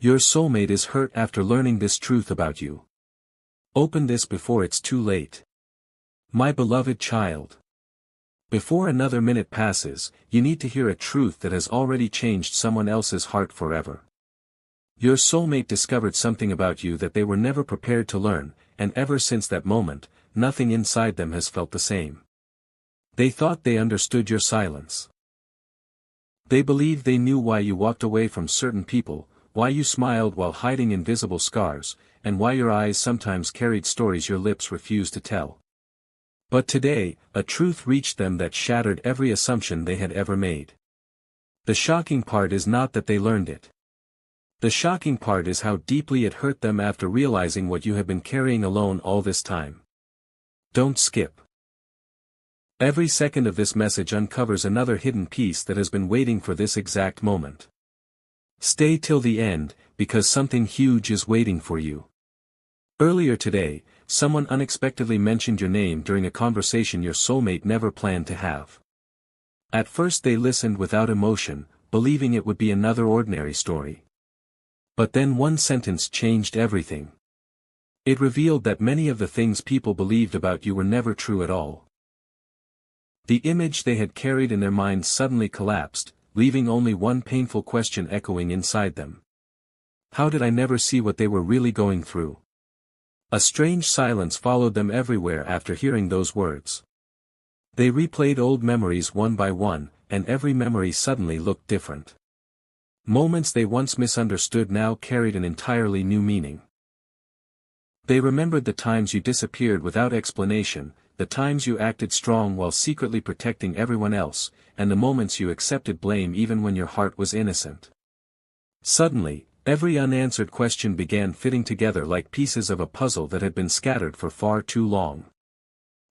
Your soulmate is hurt after learning this truth about you. Open this before it's too late. My beloved child. Before another minute passes, you need to hear a truth that has already changed someone else's heart forever. Your soulmate discovered something about you that they were never prepared to learn, and ever since that moment, nothing inside them has felt the same. They thought they understood your silence. They believed they knew why you walked away from certain people, why you smiled while hiding invisible scars, and why your eyes sometimes carried stories your lips refused to tell. But today, a truth reached them that shattered every assumption they had ever made. The shocking part is not that they learned it. The shocking part is how deeply it hurt them after realizing what you have been carrying alone all this time. Don't skip. Every second of this message uncovers another hidden piece that has been waiting for this exact moment. Stay till the end, because something huge is waiting for you. Earlier today, someone unexpectedly mentioned your name during a conversation your soulmate never planned to have. At first they listened without emotion, believing it would be another ordinary story. But then one sentence changed everything. It revealed that many of the things people believed about you were never true at all. The image they had carried in their minds suddenly collapsed, leaving only one painful question echoing inside them. How did I never see what they were really going through? A strange silence followed them everywhere after hearing those words. They replayed old memories one by one, and every memory suddenly looked different. Moments they once misunderstood now carried an entirely new meaning. They remembered the times you disappeared without explanation, the times you acted strong while secretly protecting everyone else, and the moments you accepted blame even when your heart was innocent. Suddenly, every unanswered question began fitting together like pieces of a puzzle that had been scattered for far too long.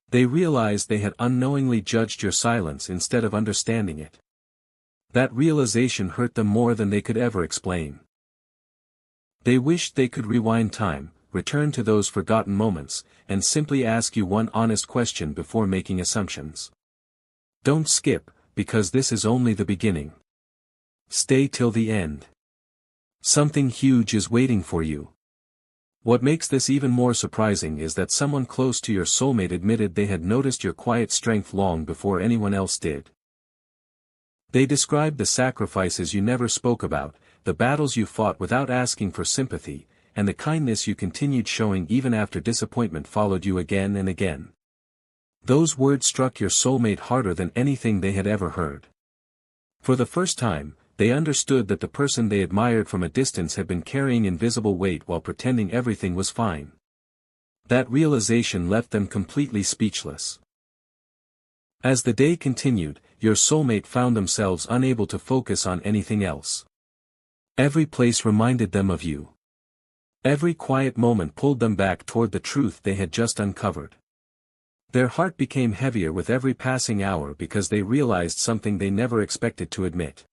They realized they had unknowingly judged your silence instead of understanding it. That realization hurt them more than they could ever explain. They wished they could rewind time, return to those forgotten moments, and simply ask you one honest question before making assumptions. Don't skip, because this is only the beginning. Stay till the end. Something huge is waiting for you. What makes this even more surprising is that someone close to your soulmate admitted they had noticed your quiet strength long before anyone else did. They described the sacrifices you never spoke about, the battles you fought without asking for sympathy, and the kindness you continued showing even after disappointment followed you again and again. Those words struck your soulmate harder than anything they had ever heard. For the first time, they understood that the person they admired from a distance had been carrying invisible weight while pretending everything was fine. That realization left them completely speechless. As the day continued, your soulmate found themselves unable to focus on anything else. Every place reminded them of you. Every quiet moment pulled them back toward the truth they had just uncovered. Their heart became heavier with every passing hour because they realized something they never expected to admit.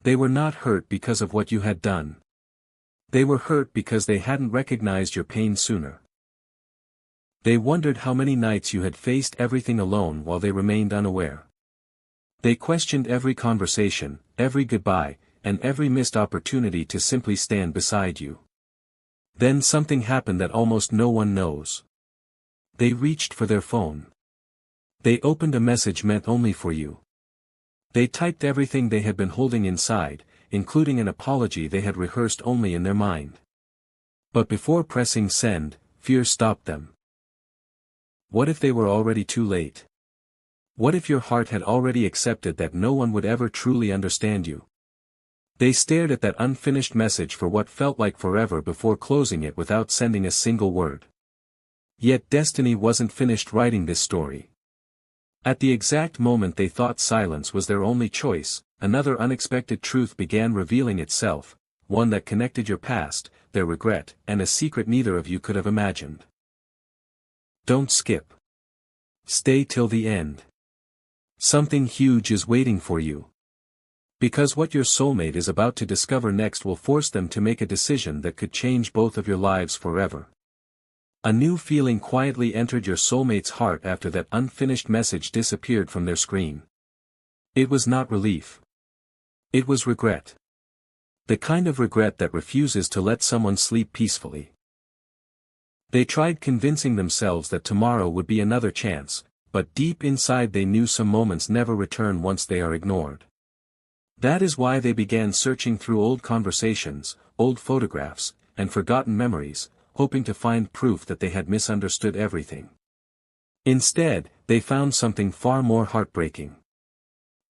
They were not hurt because of what you had done. They were hurt because they hadn't recognized your pain sooner. They wondered how many nights you had faced everything alone while they remained unaware. They questioned every conversation, every goodbye, and every missed opportunity to simply stand beside you. Then something happened that almost no one knows. They reached for their phone. They opened a message meant only for you. They typed everything they had been holding inside, including an apology they had rehearsed only in their mind. But before pressing send, fear stopped them. What if they were already too late? What if your heart had already accepted that no one would ever truly understand you? They stared at that unfinished message for what felt like forever before closing it without sending a single word. Yet destiny wasn't finished writing this story. At the exact moment they thought silence was their only choice, another unexpected truth began revealing itself, one that connected your past, their regret, and a secret neither of you could have imagined. Don't skip. Stay till the end. Something huge is waiting for you. Because what your soulmate is about to discover next will force them to make a decision that could change both of your lives forever. A new feeling quietly entered your soulmate's heart after that unfinished message disappeared from their screen. It was not relief. It was regret. The kind of regret that refuses to let someone sleep peacefully. They tried convincing themselves that tomorrow would be another chance, but deep inside they knew some moments never return once they are ignored. That is why they began searching through old conversations, old photographs, and forgotten memories, hoping to find proof that they had misunderstood everything. Instead, they found something far more heartbreaking.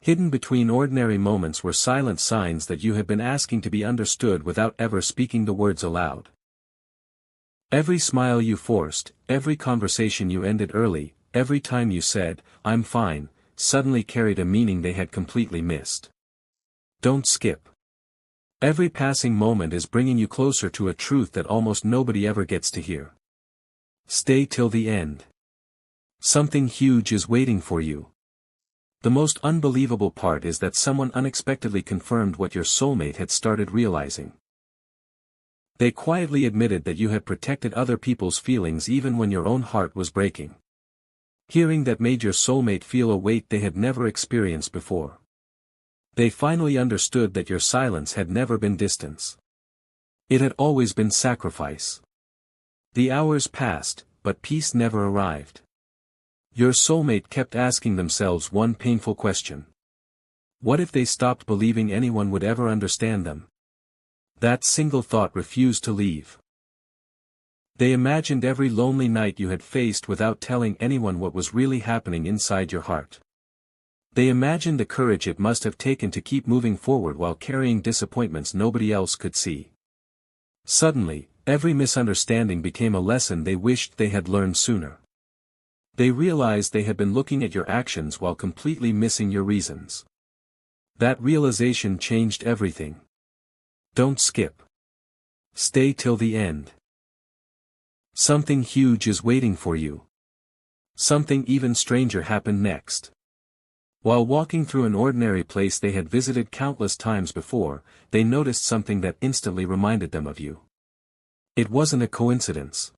Hidden between ordinary moments were silent signs that you had been asking to be understood without ever speaking the words aloud. Every smile you forced, every conversation you ended early, every time you said, "I'm fine," suddenly carried a meaning they had completely missed. Don't skip. Every passing moment is bringing you closer to a truth that almost nobody ever gets to hear. Stay till the end. Something huge is waiting for you. The most unbelievable part is that someone unexpectedly confirmed what your soulmate had started realizing. They quietly admitted that you had protected other people's feelings even when your own heart was breaking. Hearing that made your soulmate feel a weight they had never experienced before. They finally understood that your silence had never been distance. It had always been sacrifice. The hours passed, but peace never arrived. Your soulmate kept asking themselves one painful question. What if they stopped believing anyone would ever understand them? That single thought refused to leave. They imagined every lonely night you had faced without telling anyone what was really happening inside your heart. They imagined the courage it must have taken to keep moving forward while carrying disappointments nobody else could see. Suddenly, every misunderstanding became a lesson they wished they had learned sooner. They realized they had been looking at your actions while completely missing your reasons. That realization changed everything. Don't skip. Stay till the end. Something huge is waiting for you. Something even stranger happened next. While walking through an ordinary place they had visited countless times before, they noticed something that instantly reminded them of you. It wasn't a coincidence.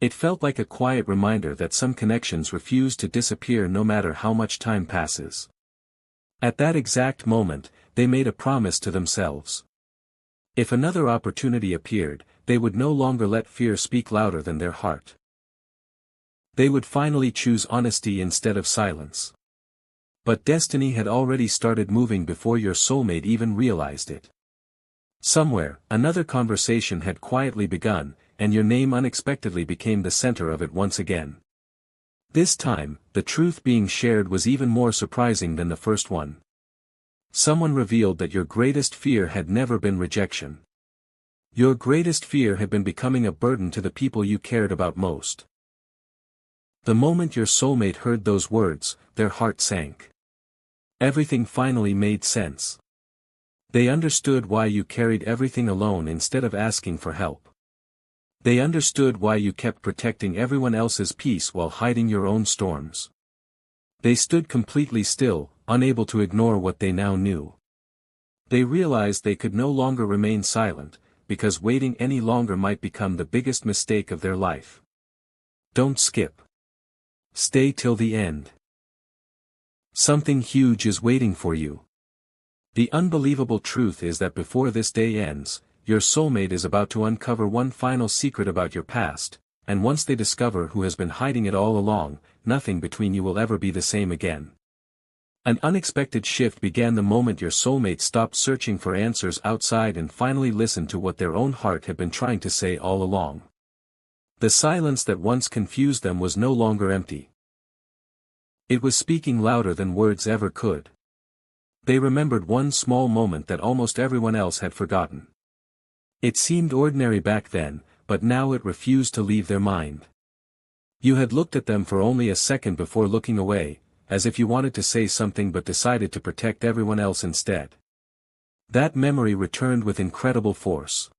It felt like a quiet reminder that some connections refuse to disappear no matter how much time passes. At that exact moment, they made a promise to themselves. If another opportunity appeared, they would no longer let fear speak louder than their heart. They would finally choose honesty instead of silence. But destiny had already started moving before your soulmate even realized it. Somewhere, another conversation had quietly begun, and your name unexpectedly became the center of it once again. This time, the truth being shared was even more surprising than the first one. Someone revealed that your greatest fear had never been rejection. Your greatest fear had been becoming a burden to the people you cared about most. The moment your soulmate heard those words, their heart sank. Everything finally made sense. They understood why you carried everything alone instead of asking for help. They understood why you kept protecting everyone else's peace while hiding your own storms. They stood completely still, unable to ignore what they now knew. They realized they could no longer remain silent, because waiting any longer might become the biggest mistake of their life. Don't skip. Stay till the end. Something huge is waiting for you. The unbelievable truth is that before this day ends, your soulmate is about to uncover one final secret about your past, and once they discover who has been hiding it all along, nothing between you will ever be the same again. An unexpected shift began the moment your soulmate stopped searching for answers outside and finally listened to what their own heart had been trying to say all along. The silence that once confused them was no longer empty. It was speaking louder than words ever could. They remembered one small moment that almost everyone else had forgotten. It seemed ordinary back then, but now it refused to leave their mind. You had looked at them for only a second before looking away, as if you wanted to say something but decided to protect everyone else instead. That memory returned with incredible force.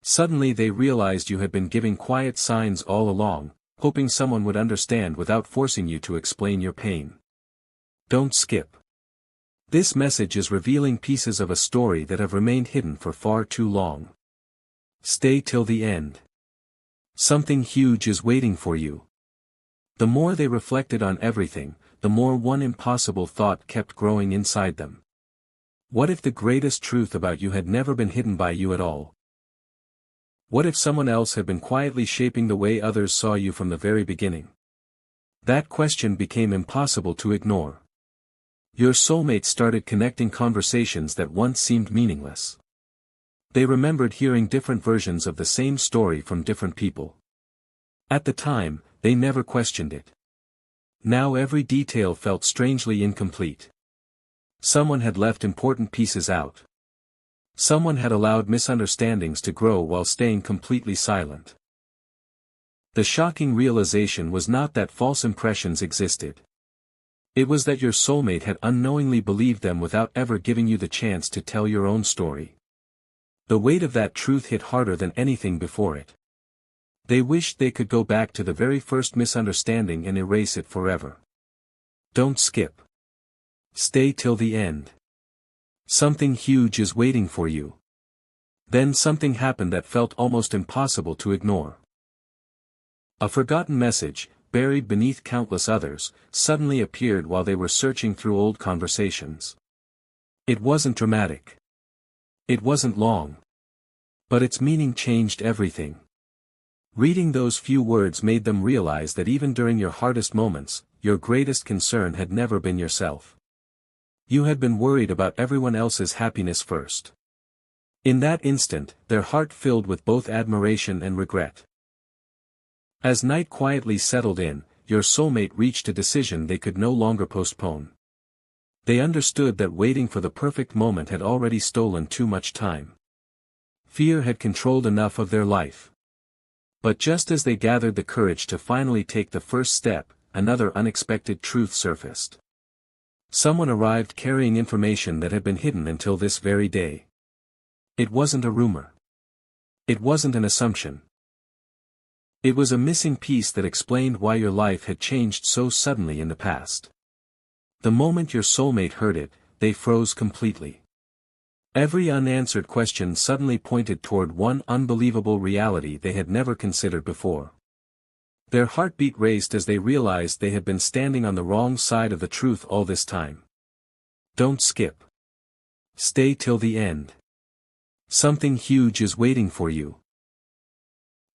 Suddenly they realized you had been giving quiet signs all along, hoping someone would understand without forcing you to explain your pain. Don't skip. This message is revealing pieces of a story that have remained hidden for far too long. Stay till the end. Something huge is waiting for you. The more they reflected on everything, the more one impossible thought kept growing inside them. What if the greatest truth about you had never been hidden by you at all? What if someone else had been quietly shaping the way others saw you from the very beginning? That question became impossible to ignore. Your soulmate started connecting conversations that once seemed meaningless. They remembered hearing different versions of the same story from different people. At the time, they never questioned it. Now every detail felt strangely incomplete. Someone had left important pieces out. Someone had allowed misunderstandings to grow while staying completely silent. The shocking realization was not that false impressions existed. It was that your soulmate had unknowingly believed them without ever giving you the chance to tell your own story. The weight of that truth hit harder than anything before it. They wished they could go back to the very first misunderstanding and erase it forever. Don't skip. Stay till the end. Something huge is waiting for you. Then something happened that felt almost impossible to ignore. A forgotten message, buried beneath countless others, suddenly appeared while they were searching through old conversations. It wasn't dramatic. It wasn't long. But its meaning changed everything. Reading those few words made them realize that even during your hardest moments, your greatest concern had never been yourself. You had been worried about everyone else's happiness first. In that instant, their heart filled with both admiration and regret. As night quietly settled in, your soulmate reached a decision they could no longer postpone. They understood that waiting for the perfect moment had already stolen too much time. Fear had controlled enough of their life. But just as they gathered the courage to finally take the first step, another unexpected truth surfaced. Someone arrived carrying information that had been hidden until this very day. It wasn't a rumor. It wasn't an assumption. It was a missing piece that explained why your life had changed so suddenly in the past. The moment your soulmate heard it, they froze completely. Every unanswered question suddenly pointed toward one unbelievable reality they had never considered before. Their heartbeat raced as they realized they had been standing on the wrong side of the truth all this time. Don't skip. Stay till the end. Something huge is waiting for you.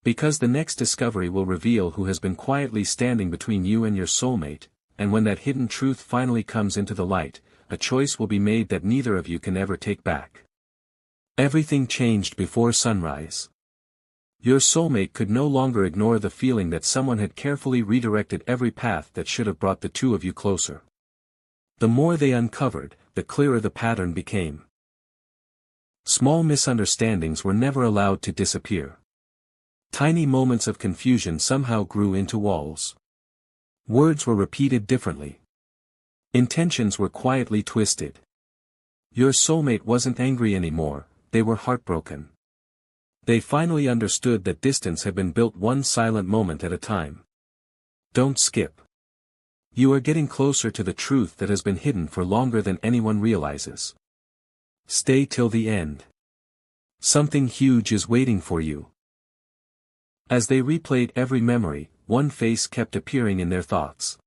Because the next discovery will reveal who has been quietly standing between you and your soulmate, and when that hidden truth finally comes into the light, a choice will be made that neither of you can ever take back. Everything changed before sunrise. Your soulmate could no longer ignore the feeling that someone had carefully redirected every path that should have brought the two of you closer. The more they uncovered, the clearer the pattern became. Small misunderstandings were never allowed to disappear. Tiny moments of confusion somehow grew into walls. Words were repeated differently. Intentions were quietly twisted. Your soulmate wasn't angry anymore, they were heartbroken. They finally understood that distance had been built one silent moment at a time. Don't skip. You are getting closer to the truth that has been hidden for longer than anyone realizes. Stay till the end. Something huge is waiting for you. As they replayed every memory, one face kept appearing in their thoughts.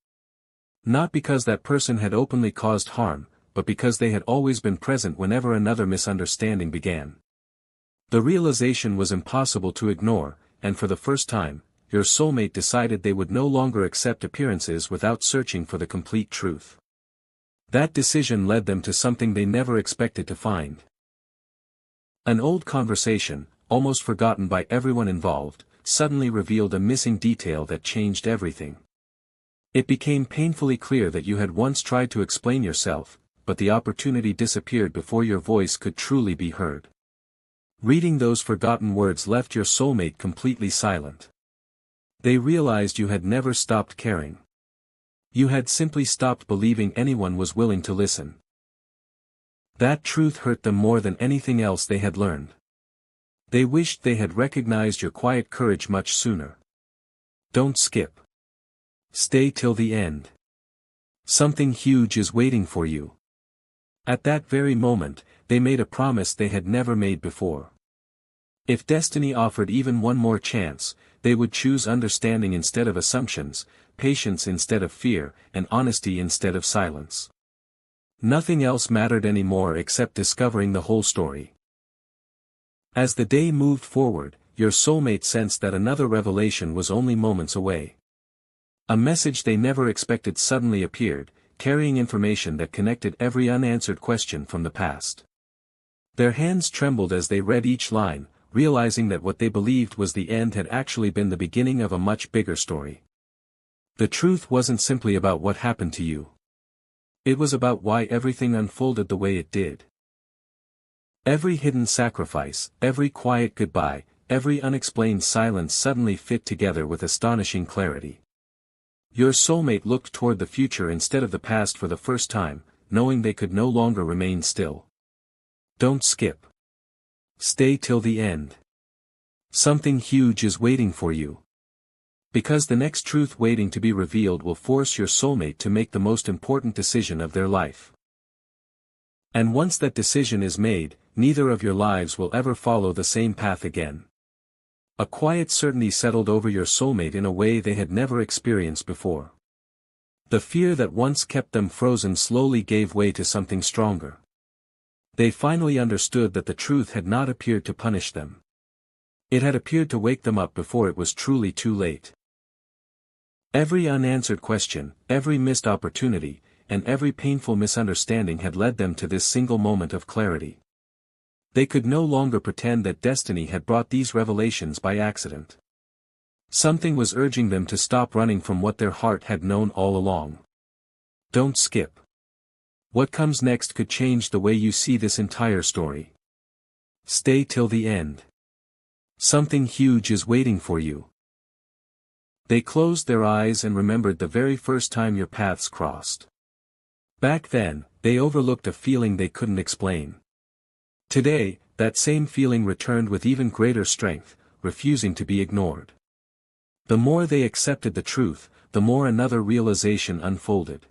Not because that person had openly caused harm, but because they had always been present whenever another misunderstanding began. The realization was impossible to ignore, and for the first time, your soulmate decided they would no longer accept appearances without searching for the complete truth. That decision led them to something they never expected to find. An old conversation, almost forgotten by everyone involved, suddenly revealed a missing detail that changed everything. It became painfully clear that you had once tried to explain yourself, but the opportunity disappeared before your voice could truly be heard. Reading those forgotten words left your soulmate completely silent. They realized you had never stopped caring. You had simply stopped believing anyone was willing to listen. That truth hurt them more than anything else they had learned. They wished they had recognized your quiet courage much sooner. Don't skip. Stay till the end. Something huge is waiting for you. At that very moment, they made a promise they had never made before. If destiny offered even one more chance, they would choose understanding instead of assumptions, patience instead of fear, and honesty instead of silence. Nothing else mattered anymore except discovering the whole story. As the day moved forward, your soulmate sensed that another revelation was only moments away. A message they never expected suddenly appeared, carrying information that connected every unanswered question from the past. Their hands trembled as they read each line, realizing that what they believed was the end had actually been the beginning of a much bigger story. The truth wasn't simply about what happened to you. It was about why everything unfolded the way it did. Every hidden sacrifice, every quiet goodbye, every unexplained silence suddenly fit together with astonishing clarity. Your soulmate looked toward the future instead of the past for the first time, knowing they could no longer remain still. Don't skip. Stay till the end. Something huge is waiting for you. Because the next truth waiting to be revealed will force your soulmate to make the most important decision of their life. And once that decision is made, neither of your lives will ever follow the same path again. A quiet certainty settled over your soulmate in a way they had never experienced before. The fear that once kept them frozen slowly gave way to something stronger. They finally understood that the truth had not appeared to punish them. It had appeared to wake them up before it was truly too late. Every unanswered question, every missed opportunity, and every painful misunderstanding had led them to this single moment of clarity. They could no longer pretend that destiny had brought these revelations by accident. Something was urging them to stop running from what their heart had known all along. Don't skip. What comes next could change the way you see this entire story. Stay till the end. Something huge is waiting for you. They closed their eyes and remembered the very first time your paths crossed. Back then, they overlooked a feeling they couldn't explain. Today, that same feeling returned with even greater strength, refusing to be ignored. The more they accepted the truth, the more another realization unfolded.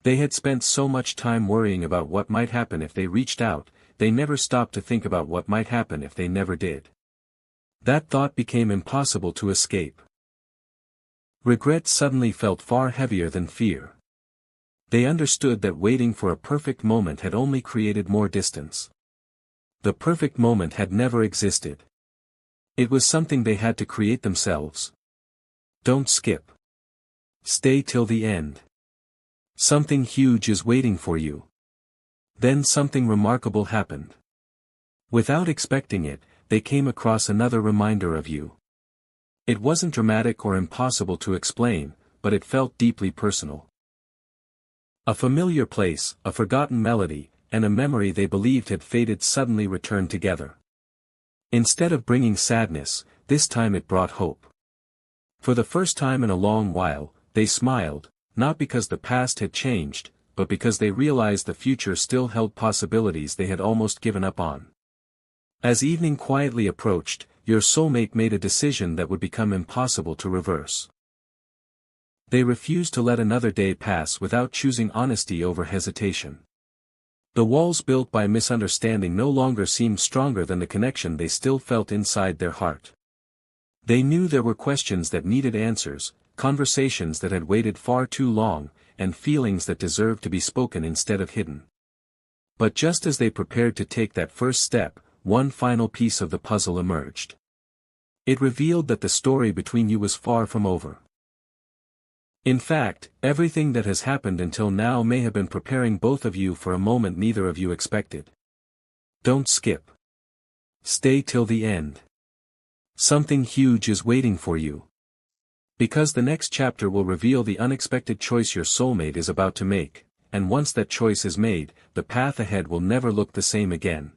They had spent so much time worrying about what might happen if they reached out, they never stopped to think about what might happen if they never did. That thought became impossible to escape. Regret suddenly felt far heavier than fear. They understood that waiting for a perfect moment had only created more distance. The perfect moment had never existed. It was something they had to create themselves. Don't skip. Stay till the end. Something huge is waiting for you. Then something remarkable happened. Without expecting it, they came across another reminder of you. It wasn't dramatic or impossible to explain, but it felt deeply personal. A familiar place, a forgotten melody, and a memory they believed had faded suddenly returned together. Instead of bringing sadness, this time it brought hope. For the first time in a long while, they smiled, not because the past had changed, but because they realized the future still held possibilities they had almost given up on. As evening quietly approached, your soulmate made a decision that would become impossible to reverse. They refused to let another day pass without choosing honesty over hesitation. The walls built by misunderstanding no longer seemed stronger than the connection they still felt inside their heart. They knew there were questions that needed answers, conversations that had waited far too long, and feelings that deserved to be spoken instead of hidden. But just as they prepared to take that first step, one final piece of the puzzle emerged. It revealed that the story between you was far from over. In fact, everything that has happened until now may have been preparing both of you for a moment neither of you expected. Don't skip. Stay till the end. Something huge is waiting for you. Because the next chapter will reveal the unexpected choice your soulmate is about to make, and once that choice is made, the path ahead will never look the same again.